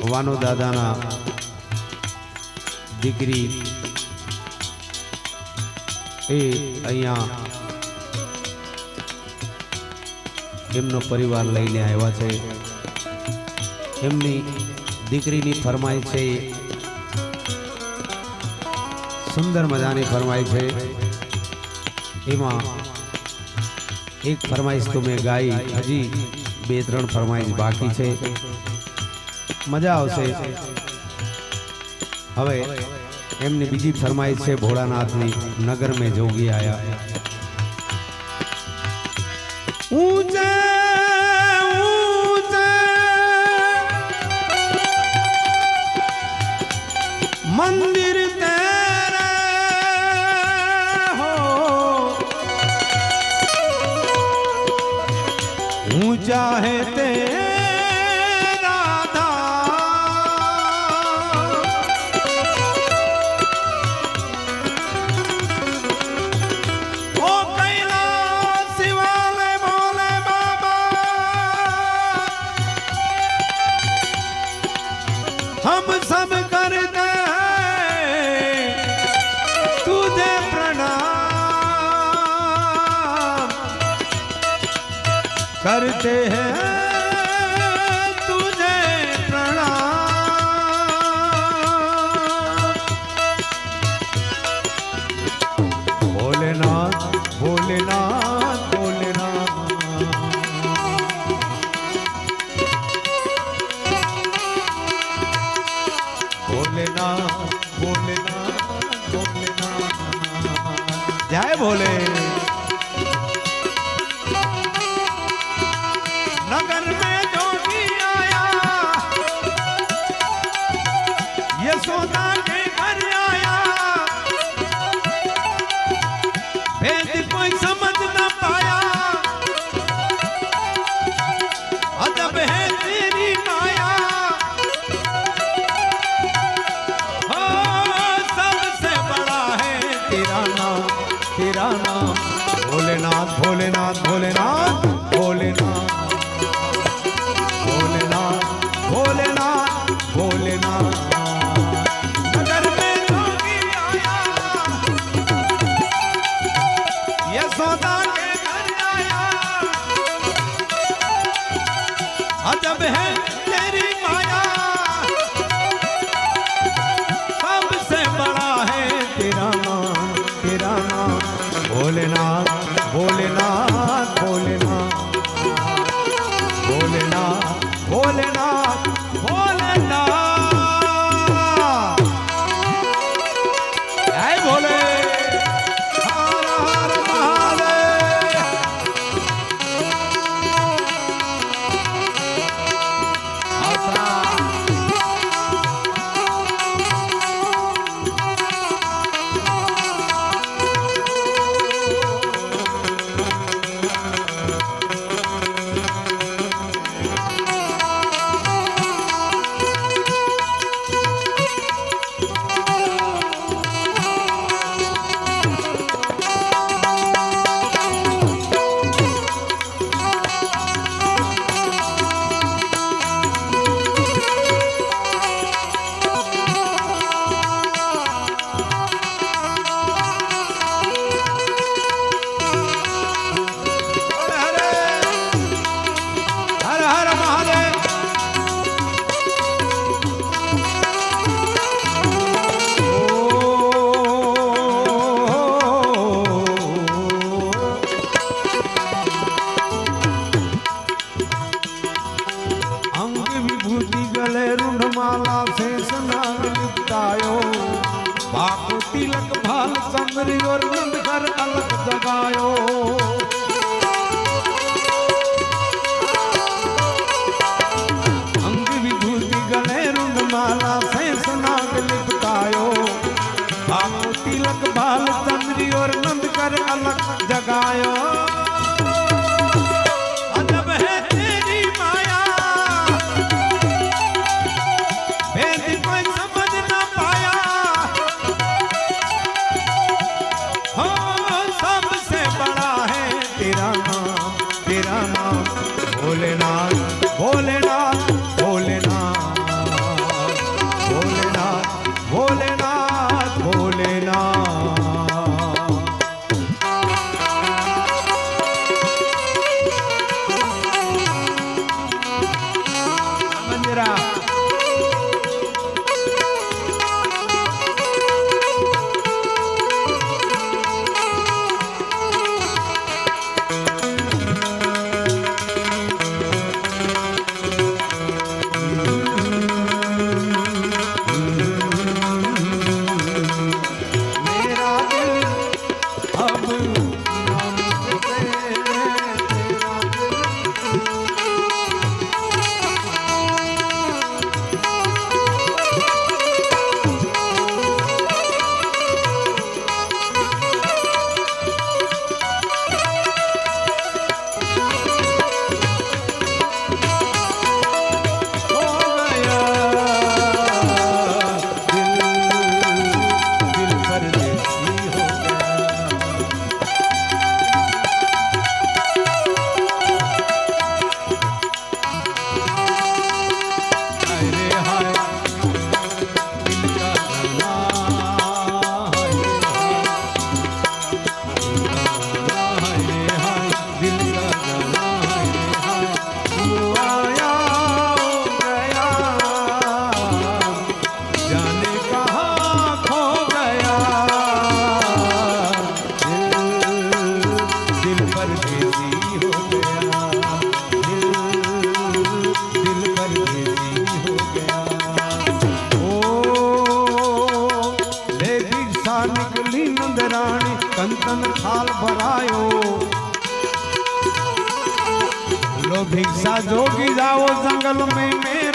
वानो दादाना दीकरी ए अहींया एमनो परिवार लईने आव्या छे। एमनी दीकरीनी फरमाइश छे, सुंदर मजानी फरमाइश है। एमां एक फरमाइश तो मैं गाई, हजी बे त्रण फरमाइश बाकी छे, मजा आवशे। हवे एमनी बीजी फरमाइश है भोलानाथनी, नगर में जोगी आया। ऊंचे ऊंचे मंदिर तेरे हो, ऊंचा है तेरा धाम, ओ कैलाश वाले भोले बाबा, हम सब करते तुझे प्रणाम, करते हैं तुझे प्रणाम। भोलेनाथ भोलेनाथ भोलेनाथ, भोलेनाथ भोलेनाथ भोलेनाथ, जय भोले। नगर में जोगी आया, यशोदा के घर आया, भेद कोई समझ न पाया, अजब है तेरी माया, हो सबसे बड़ा है तेरा नाम, तेरा नाम। भोलेनाथ भोलेनाथ भोलेनाथ भोलेनाथ, भोलेनाथ भोलेनाथ भोलेनाथ। नगर में जोगी आया, यशोदा के घर आया, अजब है तेरी माया, सबसे बड़ा है तेरा नाम, तेरा नाम। भोलेनाथ भोलेनाथ भोलेनाथ, भोलेनाथ भोलेनाथ भोलेनाथ, जय भोले। हर हर महादेव। आसरा तिलक भाल चंद्री और नंद कर अलग जगायो, अंग विभूति गले रुंड माला शेष नाग लिपटायो, बापू तिलक भाल चंद्री और नंद कर अलग जगायो, अजब है तेरी माया, भेद कोई समझ ना पाया, हो सबसे बड़ा है भिक्षा जोगी जाओ जंगल में